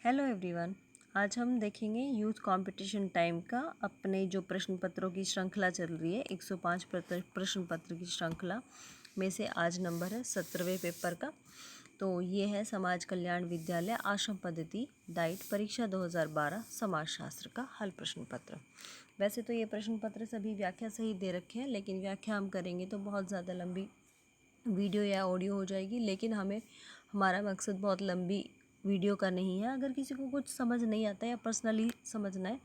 Hello everyone. आज हम देखेंगे यूथ कंपटीशन टाइम का अपने जो प्रश्न पत्रों की श्रृंखला चल रही है 105 प्रश्न पत्र की श्रृंखला में से आज नंबर है 17वें पेपर का। तो ये है समाज कल्याण विद्यालय आश्रम पद्धति डाइट परीक्षा 2012 समाजशास्त्र का हल प्रश्न पत्र। वैसे तो ये प्रश्न पत्र सभी व्याख्या सहित दे रखे हैं, लेकिन व्याख्या हम करेंगे तो बहुत ज़्यादा लंबी वीडियो या ऑडियो हो जाएगी, लेकिन हमारा मकसद बहुत लंबी वीडियो का नहीं है। अगर किसी को कुछ समझ नहीं आता या पर्सनली समझना है,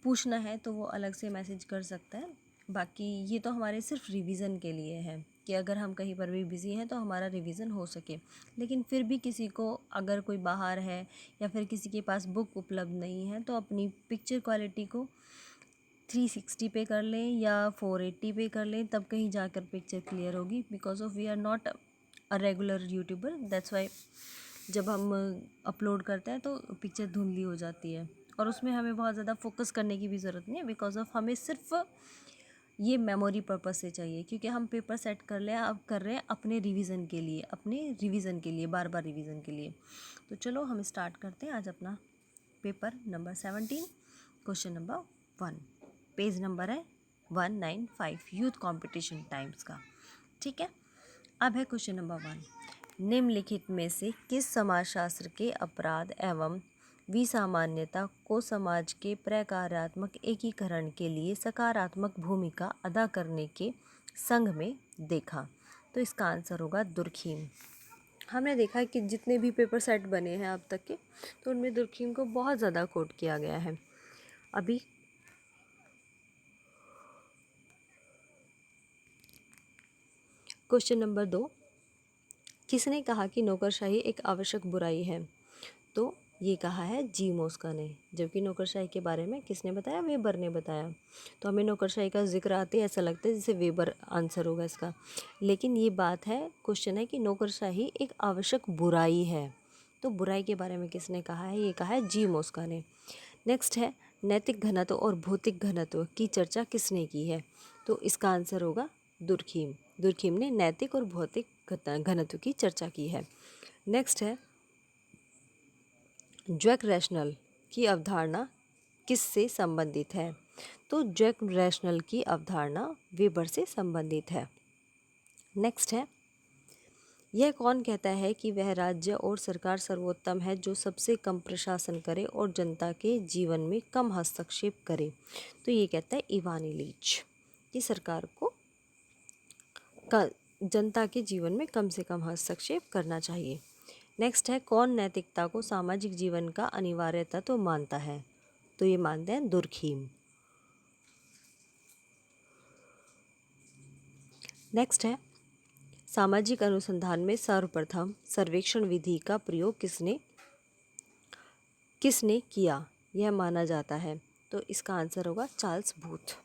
पूछना है, तो वो अलग से मैसेज कर सकता है। बाकी ये तो हमारे सिर्फ रिवीजन के लिए है कि अगर हम कहीं पर भी बिज़ी हैं तो हमारा रिवीजन हो सके। लेकिन फिर भी किसी को अगर कोई बाहर है या फिर किसी के पास बुक उपलब्ध नहीं है तो अपनी पिक्चर क्वालिटी को 360 पे कर लें या 480 पे कर लें, तब कहीं जाकर पिक्चर क्लियर होगी। Because of we are not a regular YouTuber, that's why जब हम अपलोड करते हैं तो पिक्चर धुंधली हो जाती है और उसमें हमें बहुत ज़्यादा फोकस करने की भी ज़रूरत नहीं है। बिकॉज ऑफ हमें सिर्फ ये मेमोरी पर्पस से चाहिए, क्योंकि हम पेपर सेट कर रहे हैं अपने रिवीजन के लिए बार बार रिवीजन के लिए। तो चलो हम स्टार्ट करते हैं आज अपना paper number 17 question number 1। Page number है 195 यूथ कंपटीशन टाइम्स का। ठीक है, अब है क्वेश्चन नंबर 1। निम्नलिखित में से किस समाजशास्त्र के अपराध एवं विसामान्यता को समाज के प्रकार्यात्मक एकीकरण के लिए सकारात्मक भूमिका अदा करने के संघ में देखा? तो इसका आंसर होगा दुर्खीम। हमने देखा कि जितने भी पेपर सेट बने हैं अब तक के, तो उनमें दुर्खीम को बहुत ज़्यादा कोट किया गया है। अभी क्वेश्चन नंबर 2, किसने कहा कि नौकरशाही एक आवश्यक बुराई है? तो ये कहा है जी मोस्का ने। जबकि नौकरशाही के बारे में किसने बताया? वेबर ने बताया। तो हमें नौकरशाही का जिक्र आते ही ऐसा लगता है जैसे वेबर आंसर होगा इसका, लेकिन ये बात है, क्वेश्चन है कि नौकरशाही एक आवश्यक बुराई है। तो बुराई के बारे में किसने कहा है? ये कहा है जी मोस्का ने। नेक्स्ट है नैतिक घनत्व और भौतिक घनत्व की चर्चा किसने की है? तो इसका आंसर होगा दुर्खीम। दुर्खीम ने नैतिक और भौतिक घनत्व की चर्चा की है। नेक्स्ट है ज्वैक रैशनल की अवधारणा किससे संबंधित है? तो ज्वैक रैशनल की अवधारणा वेबर से संबंधित है। नेक्स्ट है यह कौन कहता है कि वह राज्य और सरकार सर्वोत्तम है जो सबसे कम प्रशासन करे और जनता के जीवन में कम हस्तक्षेप करे? तो ये कहता है इवान इलीच कि सरकार को जनता के जीवन में कम से कम हस्तक्षेप करना चाहिए। नेक्स्ट है कौन नैतिकता को सामाजिक जीवन का अनिवार्य तत्व मानता है? तो ये मानते हैं दुर्खीम। नेक्स्ट है सामाजिक अनुसंधान में सर्वप्रथम सर्वेक्षण विधि का प्रयोग किसने किया यह माना जाता है? तो इसका आंसर होगा चार्ल्स बूथ।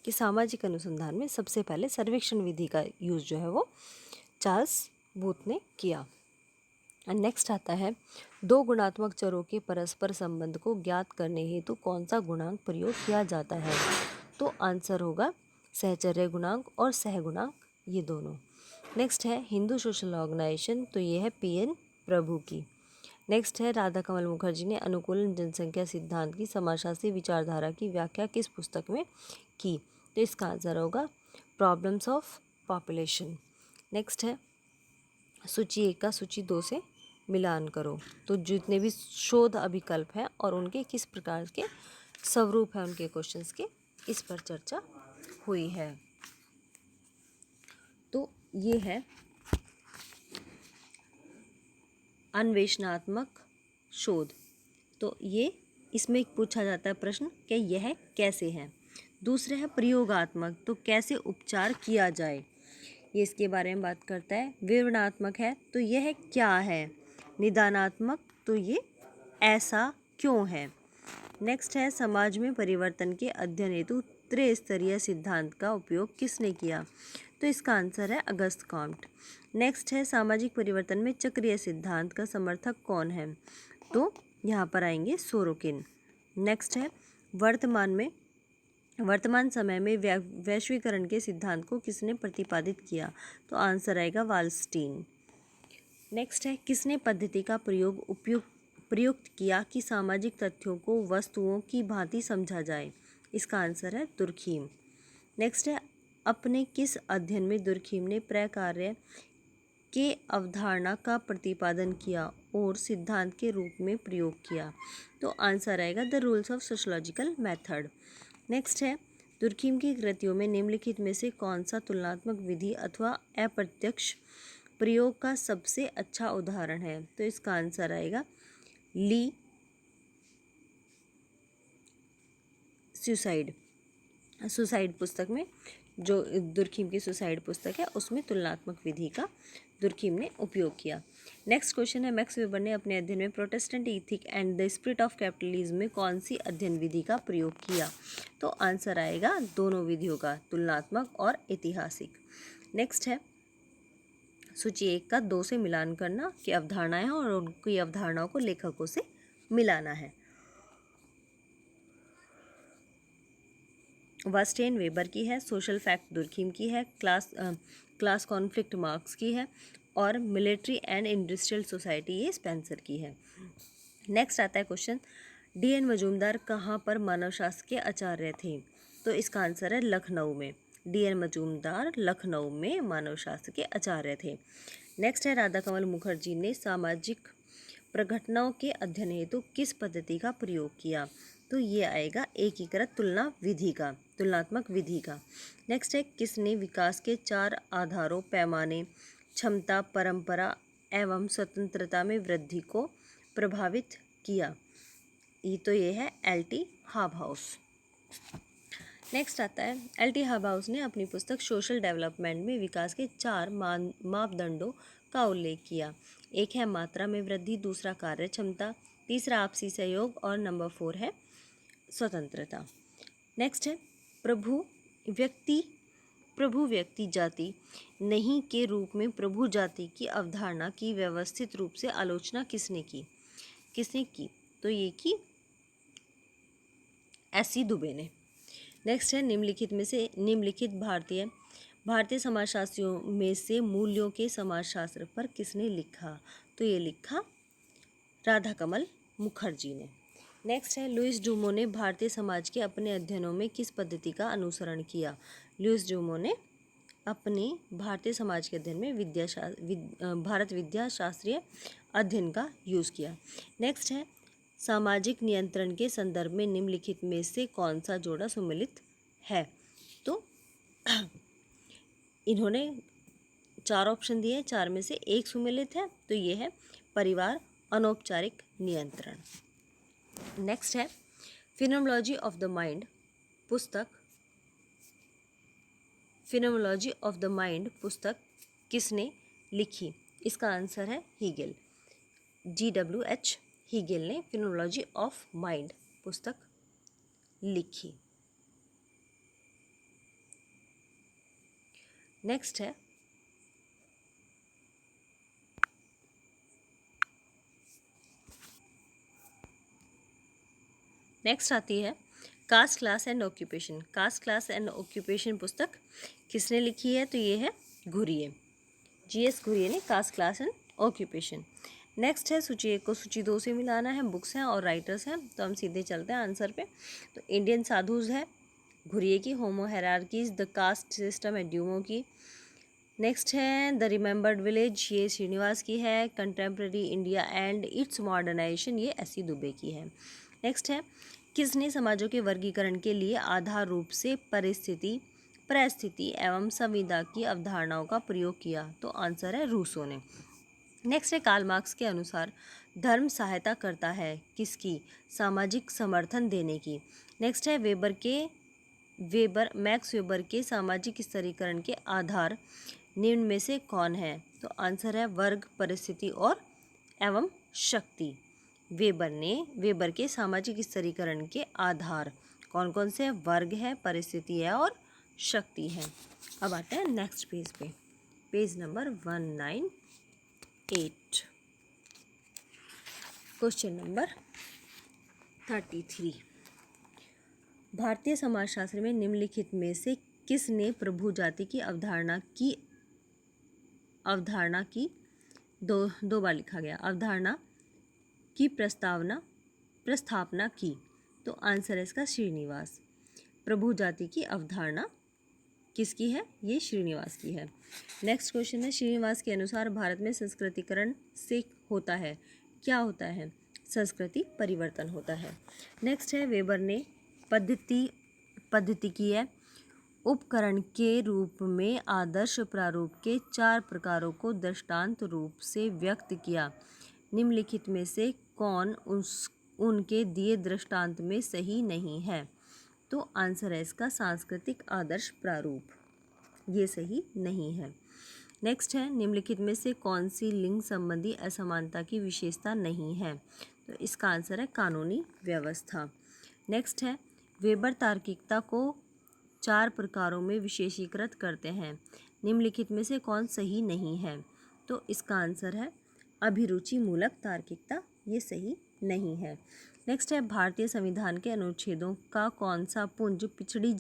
कि सामाजिक अनुसंधान में सबसे पहले सर्वेक्षण विधि का यूज़ जो है वो चार्ल्स बूथ ने किया। नेक्स्ट आता है दो गुणात्मक चरों के परस्पर संबंध को ज्ञात करने हेतु कौन सा गुणांक प्रयोग किया जाता है? तो आंसर होगा सहचर्य गुणांक और सहगुणांक, ये दोनों। नेक्स्ट है हिंदू सोशल ऑर्गेनाइजेशन, तो ये है PN प्रभु की। नेक्स्ट है राधा कमल मुखर्जी ने अनुकूलन जनसंख्या सिद्धांत की समाजशास्त्री विचारधारा की व्याख्या किस पुस्तक में की? तो इसका आंसर होगा प्रॉब्लम्स ऑफ पॉपुलेशन। नेक्स्ट है सूची 1 का सूची 2 से मिलान करो। तो जितने भी शोध अभिकल्प हैं और उनके किस प्रकार के स्वरूप हैं उनके क्वेश्चंस के, इस पर चर्चा हुई है। तो ये है अन्वेषणात्मक शोध। तो ये इसमें पूछा जाता है प्रश्न कि यह कैसे है। दूसरे है प्रयोगात्मक, तो कैसे उपचार किया जाए, ये इसके बारे में बात करता है। विवरणात्मक है, तो यह क्या है। निदानात्मक, तो ये ऐसा क्यों है। नेक्स्ट है समाज में परिवर्तन के अध्ययन हेतु त्रिस्तरीय सिद्धांत का उपयोग किसने किया? तो इसका आंसर है अगस्त कॉम्ट। नेक्स्ट है सामाजिक परिवर्तन में चक्रीय सिद्धांत का समर्थक कौन है? तो यहाँ पर आएंगे सोरोकिन। नेक्स्ट है वर्तमान समय में वैश्वीकरण के सिद्धांत को किसने प्रतिपादित किया? तो आंसर आएगा वालस्टीन। नेक्स्ट है किसने पद्धति का प्रयोग प्रयुक्त किया कि सामाजिक तथ्यों को वस्तुओं की भांति समझा जाए? इसका आंसर है दुर्खीम। नेक्स्ट है, अपने किस अध्ययन में दुर्खीम ने प्रकार्य के अवधारणा का प्रतिपादन किया और सिद्धांत के रूप में प्रयोग किया? तो आंसर आएगा the rules of sociological method. Next है, दुर्खीम की कृतियों में निम्नलिखित में से कौन सा तुलनात्मक विधि अथवा अप्रत्यक्ष प्रयोग का सबसे अच्छा उदाहरण है? तो इसका आंसर आएगा ली सुसाइड पुस्तक में, जो दुर्खीम की सुसाइड पुस्तक है उसमें तुलनात्मक विधि का दुर्खीम ने उपयोग किया। नेक्स्ट क्वेश्चन है, मैक्स वेबर ने अपने अध्ययन में Protestant ethic and the spirit of capitalism में कौन सी अध्ययन विधि का प्रयोग किया? तो आंसर आएगा दोनों विधियों का, तुलनात्मक और ऐतिहासिक। नेक्स्ट है, सूची 1 का 2 से मिलान करना की अवधारणाएं हैं और उनकी अवधारणाओं को लेखकों से मिलाना है। वास्टेन वेबर की है, सोशल फैक्ट दुर्खीम की है, क्लास कॉन्फ्लिक्ट मार्क्स की है और मिलिट्री एंड इंडस्ट्रियल सोसाइटी ये स्पेंसर की है। नेक्स्ट आता है क्वेश्चन, डी.एन. मजूमदार कहाँ पर मानवशास्त्र के आचार्य थे? तो इसका आंसर है लखनऊ में। डी.एन. मजूमदार लखनऊ में मानवशास्त्र के आचार्य थे। नेक्स्ट है, राधा कमल मुखर्जी ने सामाजिक प्रघटनाओं के अध्ययन हेतु किस पद्धति का प्रयोग किया? तो ये आएगा एकीकृत तुलनात्मक विधि का। नेक्स्ट है, किसने विकास के 4 आधारों पैमाने, क्षमता, परंपरा एवं स्वतंत्रता में वृद्धि को प्रभावित किया? ये है एल.टी. हाबहाउस। नेक्स्ट आता है, एल.टी. हाबहाउस ने अपनी पुस्तक सोशल डेवलपमेंट में विकास के 4 मापदंडों का उल्लेख किया। एक है मात्रा में वृद्धि, दूसरा कार्य क्षमता, तीसरा आपसी सहयोग और नंबर 4 है स्वतंत्रता। नेक्स्ट है, प्रभु व्यक्ति जाति नहीं के रूप में प्रभु जाति की अवधारणा की व्यवस्थित रूप से आलोचना किसने की? तो ये की एस.सी. दुबे ने। नेक्स्ट है, निम्नलिखित भारतीय समाजशास्त्रियों में से मूल्यों के समाजशास्त्र पर किसने लिखा? तो ये लिखा राधा कमल मुखर्जी ने। नेक्स्ट है, लुइस ड्यूमो ने भारतीय समाज के अपने अध्ययनों में किस पद्धति का अनुसरण किया? लुइस ड्यूमो ने अपने भारतीय समाज के अध्ययन में भारत विद्या शास्त्रीय अध्ययन का यूज़ किया। नेक्स्ट है, सामाजिक नियंत्रण के संदर्भ में निम्नलिखित में से कौन सा जोड़ा सुमेलित है? तो इन्होंने 4 ऑप्शन दिए, 4 में से एक सुमेलित है, तो ये है परिवार अनौपचारिक नियंत्रण। नेक्स्ट है, फिनोमेनोलॉजी ऑफ द माइंड पुस्तक किसने लिखी? इसका आंसर है हीगेल। G.W.H. हीगेल ने फिनोमेनोलॉजी ऑफ माइंड पुस्तक लिखी। नेक्स्ट है, नेक्स्ट आती है कास्ट क्लास एंड ऑक्यूपेशन पुस्तक किसने लिखी है? तो ये है घुरिये, G.S. घुरिये ने caste class and occupation. Next है, सूची 1 को सूची 2 से मिलाना है, बुक्स हैं और राइटर्स हैं, तो हम सीधे चलते हैं आंसर पे। तो इंडियन साधुज है घुरिये की, होमो हेरार्कीज द कास्ट सिस्टम है ड्यूमो की। नेक्स्ट है द रिमेंबर्ड विलेज, ये श्रीनिवास की है। Contemporary India and its modernisation, ये एस.सी. दुबे की है। नेक्स्ट है, किसने समाजों के वर्गीकरण के लिए आधार रूप से परिस्थिति एवं संविदा की अवधारणाओं का प्रयोग किया? तो आंसर है रूसो ने। नेक्स्ट है, कार्ल मार्क्स के अनुसार धर्म सहायता करता है किसकी? सामाजिक समर्थन देने की। नेक्स्ट है, मैक्स वेबर के सामाजिक स्तरीकरण के आधार निम्न में से कौन है? तो आंसर है वर्ग, परिस्थिति और एवं शक्ति। वेबर के सामाजिक स्तरीकरण के आधार कौन कौन से? वर्ग है, परिस्थिति है और शक्ति है। अब आते हैं नेक्स्ट पेज पे, पेज नंबर 198, क्वेश्चन नंबर 33। भारतीय समाजशास्त्र में निम्नलिखित में से किसने प्रभु जाति की अवधारणा की दो बार लिखा गया, अवधारणा की प्रस्थापना की? तो आंसर है इसका श्रीनिवास। प्रभु जाति की अवधारणा किसकी है? ये श्रीनिवास की है। नेक्स्ट क्वेश्चन है, श्रीनिवास के अनुसार भारत में संस्कृतिकरण से होता है, क्या होता है? संस्कृति परिवर्तन होता है। नेक्स्ट है, वेबर ने पद्धतिकीय उपकरण के रूप में आदर्श प्रारूप के 4 प्रकारों को दृष्टांत रूप से व्यक्त किया। निम्नलिखित में से कौन उनके दिए दृष्टांत में सही नहीं है? तो आंसर है इसका सांस्कृतिक आदर्श प्रारूप, ये सही नहीं है। नेक्स्ट है, निम्नलिखित में से कौन सी लिंग संबंधी असमानता की विशेषता नहीं है? तो इसका आंसर है कानूनी व्यवस्था। नेक्स्ट है, वेबर तार्किकता को 4 प्रकारों में विशेषीकृत करते हैं, निम्नलिखित में से कौन सही नहीं है? तो इसका आंसर है अभिरुचि मूलक तार्किकता, ये सही नहीं है। नेक्स्ट है, भारतीय संविधान के अनुच्छेदों का कौन सा पुंज पिछड़ी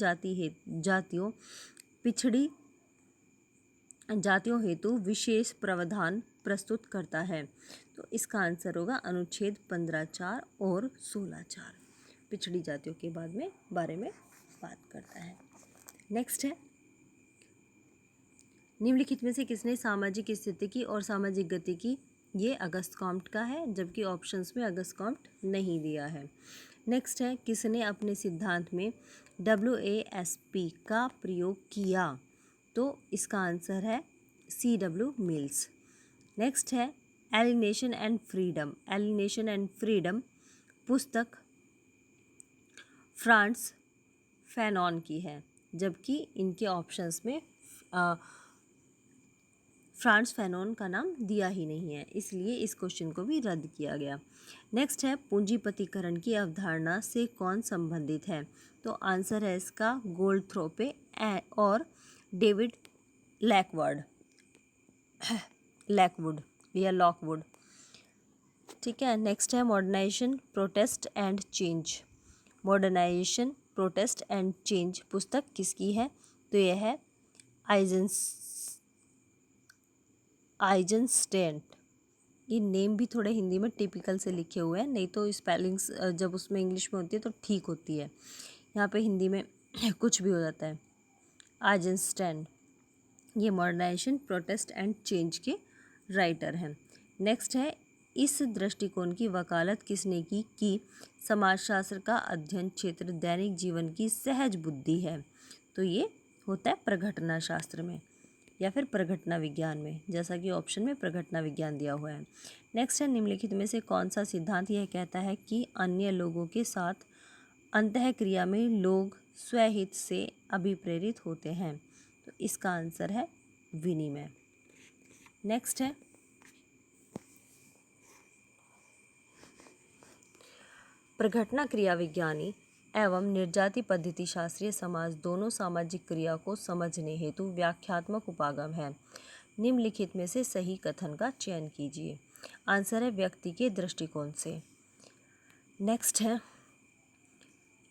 जातियों हेतु विशेष प्रावधान प्रस्तुत करता है? तो इसका आंसर होगा अनुच्छेद 15(4) और 16(4), पिछड़ी जातियों के बारे में बात करता है। नेक्स्ट है, निम्नलिखित में से किसने सामाजिक स्थितिकी और सामाजिक गतिकी, ये अगस्त कॉम्ट का है, जबकि ऑप्शंस में अगस्त कॉम्ट नहीं दिया है। नेक्स्ट है, किसने अपने सिद्धांत में WASP का प्रयोग किया? तो इसका आंसर है C.W. मिल्स। नेक्स्ट है, एलिनेशन एंड फ्रीडम पुस्तक फ्रांस फैनॉन की है, जबकि इनके ऑप्शंस में फ्रांस फैनॉन का नाम दिया ही नहीं है, इसलिए इस क्वेश्चन को भी रद्द किया गया। नेक्स्ट है, पूंजीपतिकरण की अवधारणा से कौन संबंधित है? तो आंसर है इसका गोल्डथ्रोपे और डेविड लैकवुड या लॉकवुड। ठीक है। नेक्स्ट है, मॉडर्नाइजेशन प्रोटेस्ट एंड चेंज पुस्तक किसकी है? तो यह है आइजनस्टेन। ये नेम भी थोड़े हिंदी में टिपिकल से लिखे हुए हैं, नहीं तो स्पेलिंग्स जब उसमें इंग्लिश में होती है तो ठीक होती है, यहाँ पे हिंदी में कुछ भी हो जाता है। आइजनस्टेन ये मॉडर्नाइजेशन प्रोटेस्ट एंड चेंज के राइटर हैं। नेक्स्ट है, इस दृष्टिकोण की वकालत किसने की कि समाजशास्त्र का अध्ययन क्षेत्र दैनिक जीवन की सहज बुद्धि है? तो ये होता है प्रघटना शास्त्र में या फिर प्रघटना विज्ञान में, जैसा कि ऑप्शन में प्रघटना विज्ञान दिया हुआ है। नेक्स्ट है, निम्नलिखित में से कौन सा सिद्धांत यह कहता है कि अन्य लोगों के साथ अंतःक्रिया में लोग स्वहित से अभिप्रेरित होते हैं? तो इसका आंसर है विनिमय। नेक्स्ट है, प्रघटना क्रिया विज्ञानी एवं निर्जाति पद्धति शास्त्रीय समाज दोनों सामाजिक क्रिया को समझने हेतु व्याख्यात्मक उपागम है। निम्नलिखित में से सही कथन का चयन कीजिए। आंसर है व्यक्ति के दृष्टिकोण से। नेक्स्ट है,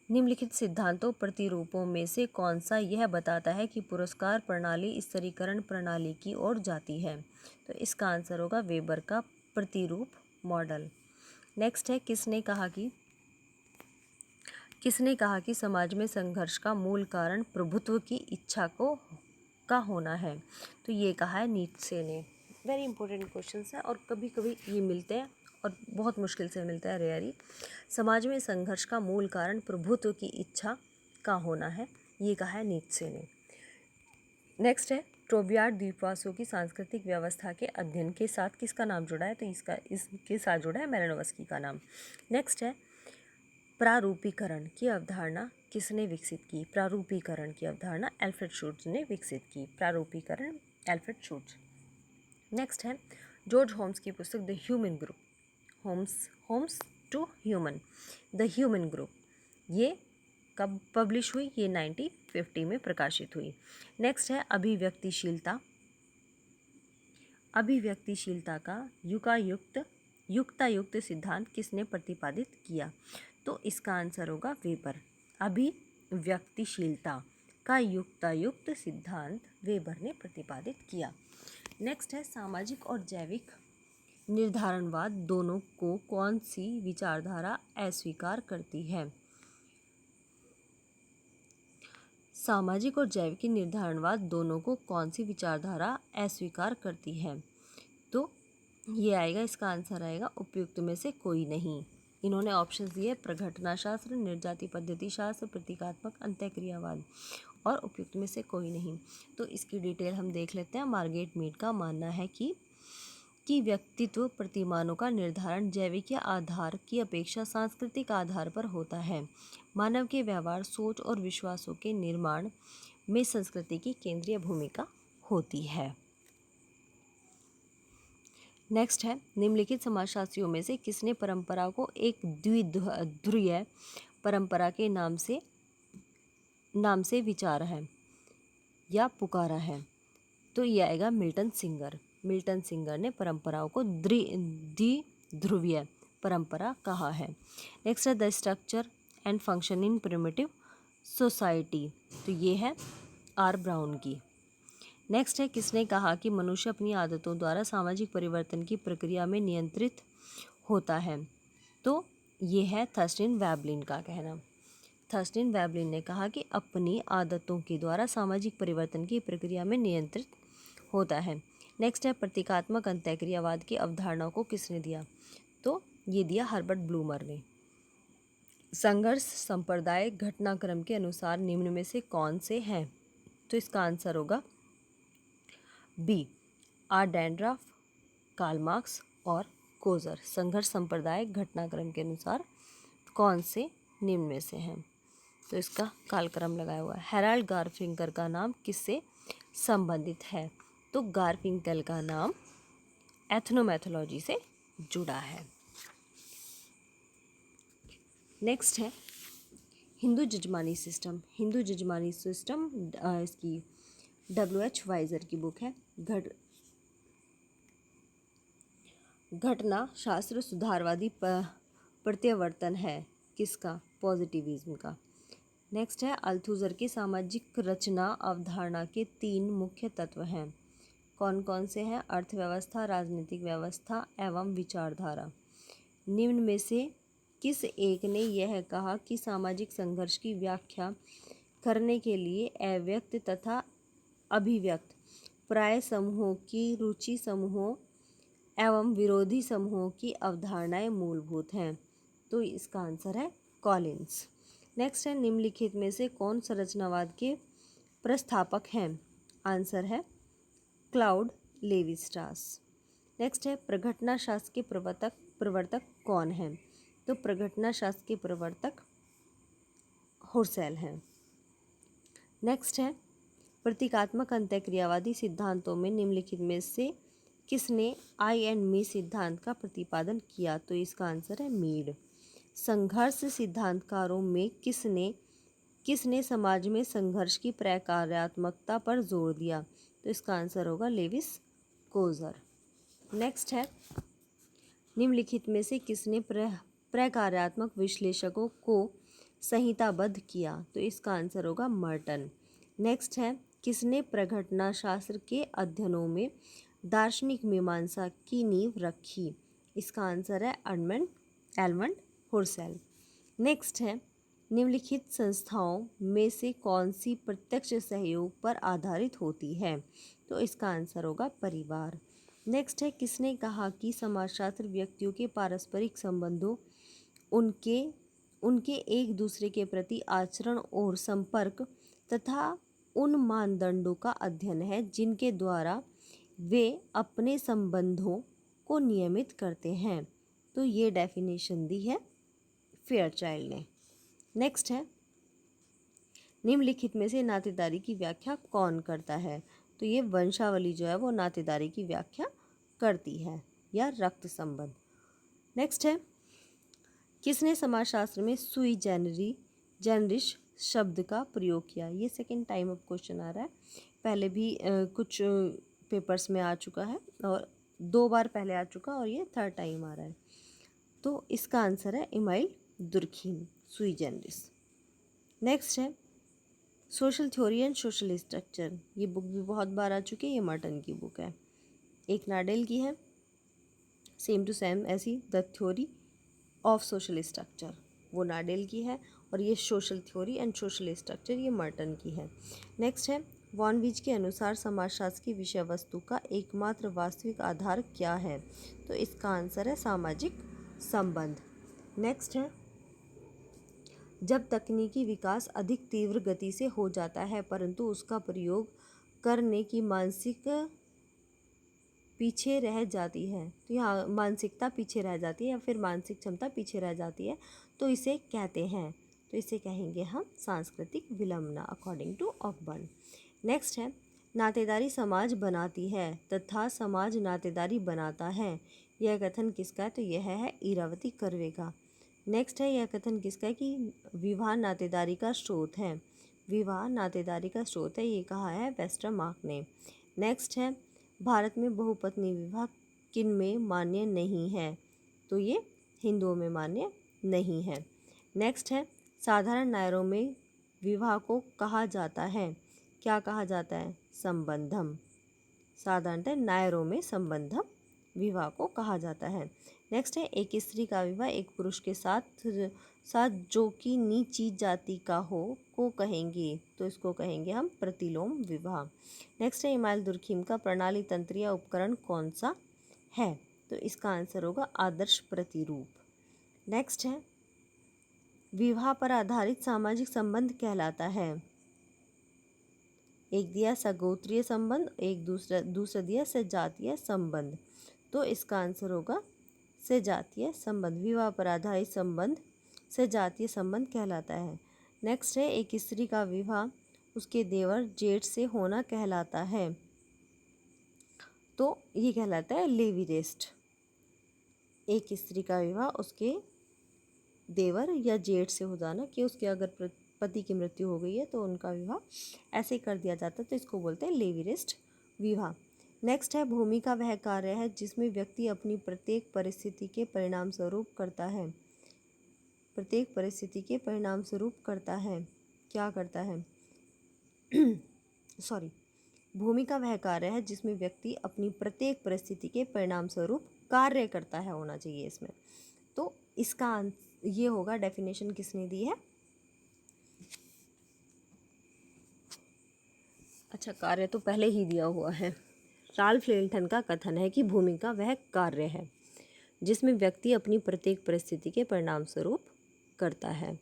निम्नलिखित सिद्धांतों प्रतिरूपों में से कौन सा यह बताता है कि पुरस्कार प्रणाली स्तरीकरण प्रणाली की ओर जाती है? तो इसका आंसर होगा वेबर का प्रतिरूप मॉडल। नेक्स्ट है, किसने कहा कि समाज में संघर्ष का मूल कारण प्रभुत्व की इच्छा का होना है? तो ये कहा है नीत्शे ने। वेरी इंपॉर्टेंट क्वेश्चन है और कभी कभी ये मिलते हैं और बहुत मुश्किल से मिलता है, रेयरी। समाज में संघर्ष का मूल कारण प्रभुत्व की इच्छा का होना है, ये कहा है नीत्शे ने। नेक्स्ट है, टोबियाड द्वीपवासियों की सांस्कृतिक व्यवस्था के अध्ययन के साथ किसका नाम जुड़ा है? तो इसके साथ जुड़ा है मैलिनोव्स्की का नाम। नेक्स्ट है, प्रारूपीकरण की अवधारणा किसने विकसित की? प्रारूपीकरण की अवधारणा एल्फ्रेड शुट्ज ने विकसित की। प्रारूपीकरण एल्फ्रेड शुट्ज। नेक्स्ट है, जॉर्ज होम्स की पुस्तक the human group, Homans to human, the human group, ये कब पब्लिश हुई? ये 1950 में प्रकाशित हुई। नेक्स्ट है, अभिव्यक्तिशीलता का युक्तायुक्त सिद्धांत किसने प्रतिपादित किया? तो इसका आंसर होगा वेबर। अभिव्यक्तिशीलता का युक्तायुक्त सिद्धांत वेबर ने प्रतिपादित किया। नेक्स्ट है, सामाजिक और जैविक निर्धारणवाद दोनों को कौन सी विचारधारा अस्वीकार करती है? सामाजिक और जैविक निर्धारणवाद दोनों को कौन सी विचारधारा अस्वीकार करती है? तो ये आएगा, इसका आंसर आएगा उपयुक्त में से कोई नहीं। इन्होंने ऑप्शंस दिए प्रघटना शास्त्र, निर्जाति पद्धति शास्त्र, प्रतीकात्मक अंत्यक्रियावाद, और उपयुक्त में से कोई नहीं। तो इसकी डिटेल हम देख लेते हैं। मार्गरेट मीड का मानना है कि व्यक्तित्व प्रतिमानों का निर्धारण जैविक आधार की अपेक्षा सांस्कृतिक आधार पर होता है। मानव के व्यवहार, सोच और विश्वासों के निर्माण में संस्कृति की केंद्रीय भूमिका होती है। नेक्स्ट है, निम्नलिखित समाजशास्त्रियों में से किसने परंपरा को एक द्विध्रुवीय परंपरा के नाम से विचारा है या पुकारा है? तो ये आएगा मिल्टन सिंगर। मिल्टन सिंगर ने परंपराओं को द्विध्रुवीय परंपरा कहा है। नेक्स्ट है, the structure and function in primitive society. तो ये है आर ब्राउन की। नेक्स्ट है, किसने कहा कि मनुष्य अपनी आदतों द्वारा सामाजिक परिवर्तन की प्रक्रिया में नियंत्रित होता है? तो ये है थर्स्टिन वेबलिन का कहना। थर्स्टिन वेबलिन ने कहा कि अपनी आदतों के द्वारा सामाजिक परिवर्तन की प्रक्रिया में नियंत्रित होता है। नेक्स्ट है, प्रतीकात्मक अंत्यक्रियावाद की अवधारणा को किसने दिया? तो ये दिया हर्बर्ट ब्लूमर ने। संघर्ष संप्रदाय घटनाक्रम के अनुसार निम्न में से कौन से हैं? तो इसका आंसर होगा बी, आर डैंड्रॉफ, कार्ल मार्क्स और कोजर। संघर्ष संप्रदाय घटनाक्रम के अनुसार कौन से निम्न में से हैं? तो इसका कालक्रम लगाया हुआ है। हेराल्ड गारफिंकर का नाम किससे संबंधित है? तो गारफिंकल का नाम एथनोमैथोलॉजी से जुड़ा है। नेक्स्ट है, हिंदू जजमानी सिस्टम। हिंदू जजमानी सिस्टम इसकी W.H. वाइजर की बुक है। घटना शास्त्र सुधारवादी प्रत्यावर्तन है किसका? पॉजिटिविज्म का। नेक्स्ट है, अल्थुजर की सामाजिक रचना अवधारणा के 3 मुख्य तत्व हैं। कौन कौन से हैं? अर्थव्यवस्था, राजनीतिक व्यवस्था एवं विचारधारा। निम्न में से किस एक ने यह कहा कि सामाजिक संघर्ष की व्याख्या करने के लिए अव्यक्त तथा अभिव्यक्त प्राय समूहों की रुचि समूहों एवं विरोधी समूहों की अवधारणाएं मूलभूत हैं? तो इसका आंसर है कॉलिन्स। नेक्स्ट है, निम्नलिखित में से कौन संरचनावाद के प्रस्थापक हैं? आंसर है क्लाउड लेवी-स्ट्रास। नेक्स्ट है, प्रघटना शास्त्र के प्रवर्तक कौन हैं? तो प्रघटना शास्त्र के प्रवर्तक हुर्सेल हैं। नेक्स्ट है, प्रतीकात्मक अंत्यक्रियावादी सिद्धांतों में निम्नलिखित में से किसने आई एंड मी सिद्धांत का प्रतिपादन किया? तो इसका आंसर है मीड। संघर्ष सिद्धांतकारों में किसने समाज में संघर्ष की प्रकार्यात्मकता पर जोर दिया? तो इसका आंसर होगा लेविस कोजर। नेक्स्ट है, निम्नलिखित में से किसने प्रकार्यात्मक विश्लेषकों को संहिताबद्ध किया? तो इसका आंसर होगा मर्टन। नेक्स्ट है, किसने प्रघटना शास्त्र के अध्ययनों में दार्शनिक मीमांसा की नींव रखी? इसका आंसर है एडमंड हुर्सेल। नेक्स्ट है, निम्नलिखित संस्थाओं में से कौन सी प्रत्यक्ष सहयोग पर आधारित होती है? तो इसका आंसर होगा परिवार। नेक्स्ट है, किसने कहा कि समाजशास्त्र व्यक्तियों के पारस्परिक संबंधों, उनके एक दूसरे के प्रति आचरण और संपर्क तथा उन मानदंडों का अध्ययन है जिनके द्वारा वे अपने संबंधों को नियमित करते हैं? तो ये डेफिनेशन दी है फेयरचाइल्ड ने। नेक्स्ट है, निम्नलिखित में से नातेदारी की व्याख्या कौन करता है? तो ये वंशावली जो है वो नातेदारी की व्याख्या करती है या रक्त संबंध। नेक्स्ट है, किसने समाजशास्त्र में सुई जेनरिश शब्द का प्रयोग किया? ये सेकंड टाइम अब क्वेश्चन आ रहा है। पहले भी कुछ पेपर्स में आ चुका है और 2 बार पहले आ चुका और ये 3rd टाइम आ रहा है। तो इसका आंसर है इमाइल दुर्खीम, सुई जेनरिस। नेक्स्ट है, social theory and social structure. ये बुक भी बहुत बार आ चुकी है, ये मर्टन की बुक है। एक नाडेल की है। सेम टू सेम ऐसी the theory of social structure, वो नाडेल की है, और ये social theory and social structure ये मर्टन की है। नेक्स्ट है, वॉनविच के अनुसार समाजशास्त्र की विषय वस्तु का एकमात्र वास्तविक आधार क्या है? तो इसका आंसर है सामाजिक संबंध। नेक्स्ट है, जब तकनीकी विकास अधिक तीव्र गति से हो जाता है परंतु उसका प्रयोग करने की मानसिक पीछे रह जाती है, तो यहाँ मानसिकता पीछे रह जाती है या फिर मानसिक क्षमता पीछे रह जाती है, तो इसे कहते हैं, तो इसे कहेंगे हम सांस्कृतिक विलंबना अकॉर्डिंग टू ऑकबर्न। नेक्स्ट है, नातेदारी समाज बनाती है तथा समाज नातेदारी बनाता है, यह कथन किसका है? तो यह है इरावती कर्वे का। नेक्स्ट है, यह कथन किसका है कि विवाह नातेदारी का स्रोत है, विवाह नातेदारी का स्रोत है, ये कहा है वेस्टरमार्क ने। नेक्स्ट है, भारत में बहुपत्नी विवाह किन में मान्य नहीं है? तो ये हिंदुओं में मान्य नहीं है। नेक्स्ट है, साधारण नायरों में विवाह को कहा जाता है, क्या कहा जाता है? संबंधम। साधारणतः नायरों में संबंधम विवाह को कहा जाता है। नेक्स्ट है, एक स्त्री का विवाह एक पुरुष के साथ जो कि नीची जाति का हो को कहेंगे, तो इसको कहेंगे हम प्रतिलोम विवाह। नेक्स्ट है, इमाइल दुर्खिम का प्रणाली तंत्र या उपकरण कौन सा है? तो इसका आंसर होगा आदर्श प्रतिरूप। नेक्स्ट है, विवाह पर आधारित सामाजिक संबंध कहलाता है, एक दिया सगोत्रीय संबंध, एक दूसरा दिया सजातीय संबंध, तो इसका आंसर होगा सजातीय संबंध। विवाह पर आधारित संबंध सजातीय संबंध कहलाता है। नेक्स्ट है, एक स्त्री का विवाह उसके देवर जेठ से होना कहलाता है, तो ये कहलाता है लेवीरेस्ट। एक स्त्री का विवाह उसके देवर या जेठ से हो जाना, कि उसके अगर पति की मृत्यु हो गई है तो उनका विवाह ऐसे कर दिया जाता है, तो इसको बोलते हैं लेवीरेस्ट विवाह। नेक्स्ट है, भूमि का वह कार्य है जिसमें व्यक्ति अपनी प्रत्येक परिस्थिति के परिणाम स्वरूप करता है, प्रत्येक परिस्थिति के परिणाम स्वरूप करता है, क्या करता है? सॉरी, भूमि का वह कार्य है जिसमें व्यक्ति अपनी प्रत्येक परिस्थिति के परिणाम स्वरूप कार्य करता है, होना चाहिए इसमें, तो इसका ये होगा। डेफिनेशन किसने दी है? अच्छा, कार्य तो पहले ही दिया हुआ है। राल्फ लिंटन का कथन है कि भूमि का वह कार्य है जिसमें व्यक्ति अपनी प्रत्येक परिस्थिति के परिणाम स्वरूप करता है,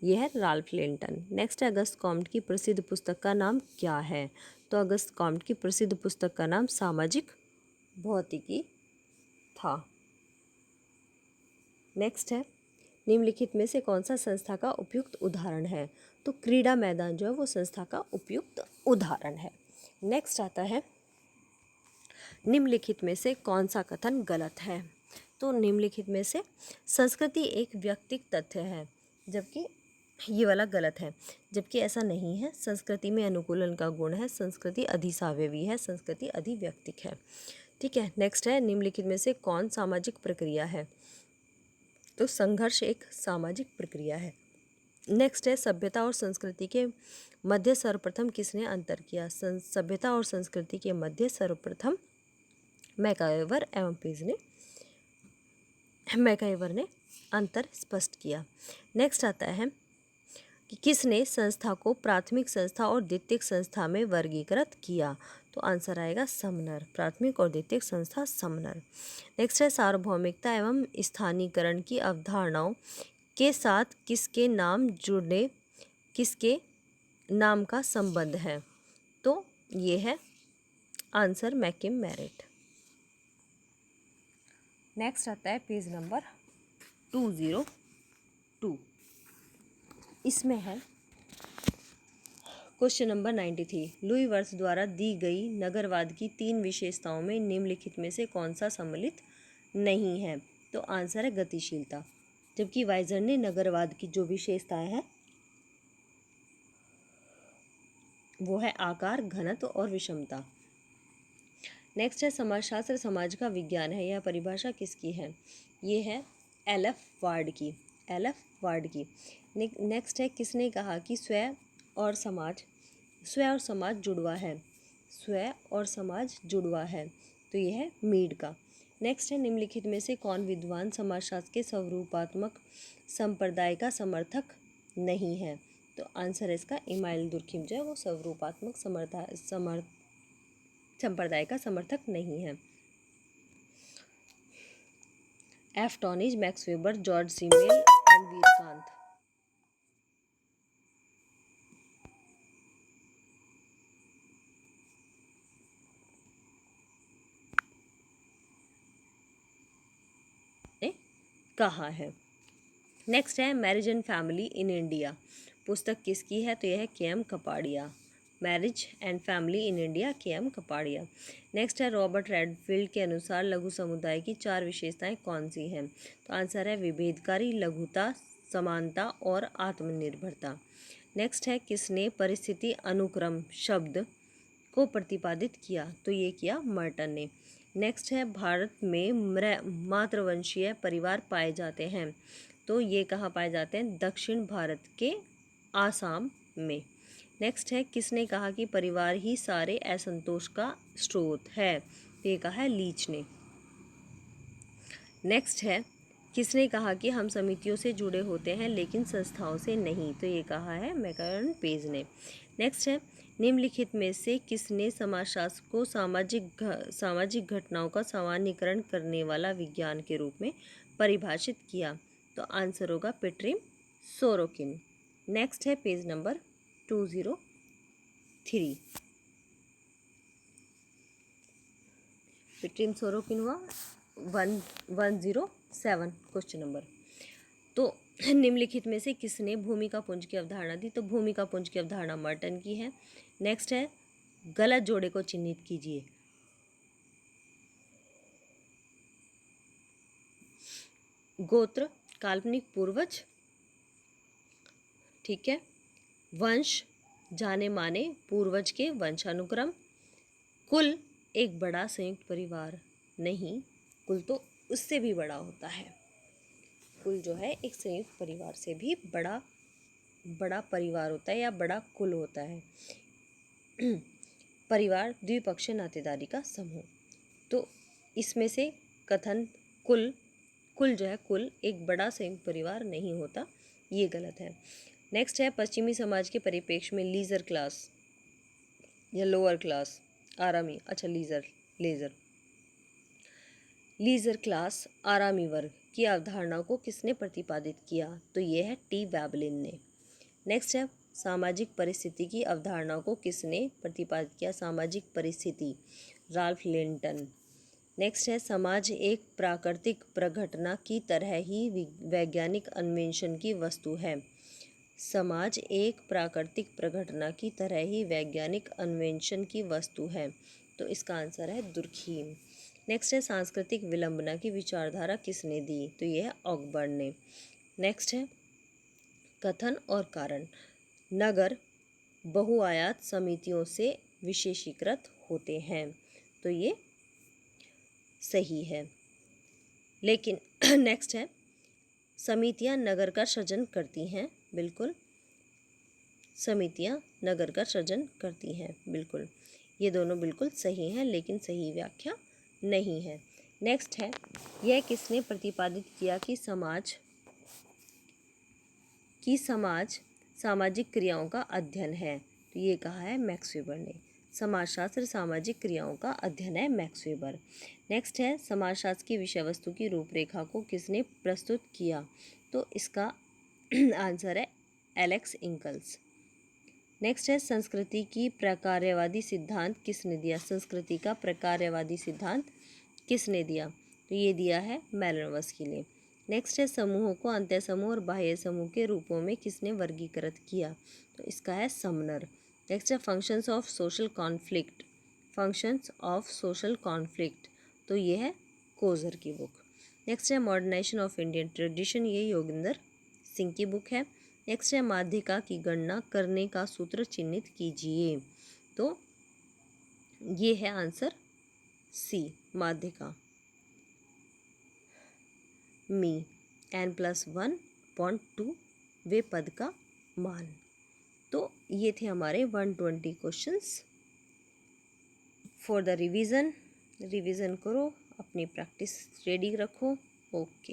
यह है Ralph Linton. Next, Auguste Comte की प्रसिद्ध पुस्तक का नाम क्या है? तो अगस्त कॉम्ट की प्रसिद्ध पुस्तक का नाम सामाजिक भौतिकी था। नेक्स्ट है, निम्नलिखित में से कौन सा संस्था का उपयुक्त उदाहरण है? तो क्रीड़ा मैदान जो है वो संस्था का उपयुक्त उदाहरण है। नेक्स्ट आता है, निम्नलिखित में से कौन सा कथन गलत है? तो निम्नलिखित में से संस्कृति एक व्यक्तिक तथ्य है, जबकि ये वाला गलत है, जबकि ऐसा नहीं है। संस्कृति में अनुकूलन का गुण है, संस्कृति अधिसावयवी है, संस्कृति अधिव्यक्तिक है। ठीक है। नेक्स्ट है, निम्नलिखित में से कौन सामाजिक प्रक्रिया है? तो संघर्ष एक सामाजिक प्रक्रिया है। नेक्स्ट है, सभ्यता और संस्कृति के मध्य सर्वप्रथम किसने अंतर किया? सभ्यता और संस्कृति के मध्य सर्वप्रथम मैकाइवर एवं पेज ने मैकाइवर ने अंतर स्पष्ट किया। नेक्स्ट आता है कि किसने संस्था को प्राथमिक संस्था और द्वितीयक संस्था में वर्गीकृत किया? तो आंसर आएगा समनर, प्राथमिक और द्वितीयक संस्था समनर। नेक्स्ट है, सार्वभौमिकता एवं स्थानीयकरण की अवधारणाओं के साथ किसके नाम का संबंध है? तो ये है आंसर मैकिम मेरिट। नेक्स्ट आता है पेज नंबर 202, इसमें है क्वेश्चन नंबर 93, लुई वर्स द्वारा दी गई नगरवाद की 3 विशेषताओं में निम्नलिखित में से कौन सा सम्मिलित नहीं है? तो आंसर है गतिशीलता, जबकि वाइजर ने नगरवाद की जो विशेषताएं हैं वो है आकार, घनत्व और विषमता। नेक्स्ट है, समाजशास्त्र समाज का विज्ञान है, यह परिभाषा किसकी है? ये है एलएफ वार्ड की। नेक्स्ट है, किसने कहा कि स्वयं और समाज जुड़वा है? तो यह है मीड का। नेक्स्ट है निम्नलिखित में से कौन विद्वान समाजशास्त्र के स्वरूपात्मक संप्रदाय का समर्थक नहीं है। तो आंसर है इसका इमाइल दुर्खिम जो है वो स्वरूपात्मक संप्रदाय का समर्थक नहीं है। F Tonnies, Max Weber, George Simmel and Vierkandt. कहा है। नेक्स्ट है marriage and family in India, पुस्तक किसकी है। तो यह है K M Kapadia, marriage and family in India, K M Kapadia. Next है रॉबर्ट रेडफील्ड के अनुसार लघु समुदाय की 4 विशेषताएं कौन सी हैं। तो आंसर है विभेदकारी, लघुता, समानता और आत्मनिर्भरता। नेक्स्ट है किसने परिस्थिति अनुक्रम शब्द को प्रतिपादित किया। तो ये किया मर्टन ने। नेक्स्ट है भारत में मातृवंशीय परिवार पाए जाते हैं। तो ये कहाँ पाए जाते हैं, दक्षिण भारत के आसाम में। नेक्स्ट है किसने कहा कि परिवार ही सारे असंतोष का स्रोत है। तो ये कहा है लीच ने। नेक्स्ट है किसने कहा कि हम समितियों से जुड़े होते हैं लेकिन संस्थाओं से नहीं। तो ये कहा है मैकरन पेज ने। नेक्स्ट है निम्नलिखित में से किसने समाजशास्त्र को सामाजिक घटनाओं का सामान्यीकरण करने वाला विज्ञान के रूप में परिभाषित किया। तो आंसर होगा पेट्रिम सोरोकिन। नेक्स्ट है पेज नंबर 203। पेट्रिम सोरोकिन हुआ 107 क्वेश्चन नंबर। तो निम्नलिखित में से किसने भूमिका पुंज की अवधारणा दी। तो भूमिका पुंज की अवधारणा मर्टन की है। नेक्स्ट है गलत जोड़े को चिन्हित कीजिए। गोत्र काल्पनिक पूर्वज, ठीक है। वंश जाने माने पूर्वज के वंशानुक्रम। कुल एक बड़ा संयुक्त परिवार नहीं, कुल तो उससे भी बड़ा होता है। कुल जो है एक संयुक्त परिवार से भी बड़ा परिवार होता है या बड़ा कुल होता है। परिवार द्विपक्षीय नातेदारी का समूह। तो इसमें से कथन कुल जो है कुल एक बड़ा संयुक्त परिवार नहीं होता, ये गलत है। नेक्स्ट है पश्चिमी समाज के परिप्रेक्ष्य में लीजर क्लास या लोअर क्लास आरामी, अच्छा लीजर क्लास आरामी वर्ग की अवधारणा को किसने प्रतिपादित किया। तो ये है टी वैबलिन ने। नेक्स्ट है सामाजिक परिस्थिति की अवधारणा को किसने प्रतिपादित किया। सामाजिक परिस्थिति राल्फ लिंटन। नेक्स्ट है समाज एक प्राकृतिक प्रघटना की तरह ही वैज्ञानिक अन्वेषण की वस्तु है। समाज एक प्राकृतिक प्रघटना की तरह ही वैज्ञानिक अन्वेषण की वस्तु है। तो इसका आंसर है दुर्खीम। नेक्स्ट है सांस्कृतिक विलंबना की विचारधारा किसने दी। तो यह है ऑकबर्न ने। नेक्स्ट है कथन और कारण नगर बहुआयात समितियों से विशेषीकृत होते हैं। तो ये सही है, लेकिन नेक्स्ट है समितियां नगर का सृजन करती हैं। बिल्कुल समितियां नगर का सृजन करती हैं, बिल्कुल ये दोनों बिल्कुल सही हैं, लेकिन सही व्याख्या नहीं है। नेक्स्ट है यह किसने प्रतिपादित किया कि समाज सामाजिक क्रियाओं का अध्ययन है। तो ये कहा है मैक्स वेबर ने। समाजशास्त्र सामाजिक क्रियाओं का अध्ययन है, मैक्स वेबर। नेक्स्ट है समाजशास्त्र की विषय वस्तु की रूपरेखा को किसने प्रस्तुत किया। तो इसका आंसर है एलेक्स इंकल्स। नेक्स्ट है संस्कृति की प्रकार्यवादी सिद्धांत किसने दिया। संस्कृति का प्रकार्यवादी सिद्धांत किसने दिया। तो ये दिया है मैलनोव्स्की ने। नेक्स्ट है समूहों को अंतः समूह और बाह्य समूह के रूपों में किसने वर्गीकृत किया। तो इसका है समनर। नेक्स्ट है फंक्शंस ऑफ सोशल कॉन्फ्लिक्ट। तो ये है कोजर की बुक। नेक्स्ट है मॉडर्नाइजेशन ऑफ इंडियन ट्रेडिशन, ये योगिंदर सिंह की बुक है। नेक्स्ट है माध्यिका की गणना करने का सूत्र चिन्हित कीजिए। तो ये है आंसर सी माध्यिका मी n+1/2 वे पद का मान। तो ये थे हमारे 120 क्वेश्चंस फॉर द रिवीजन करो अपनी प्रैक्टिस रेडी रखो। ओके।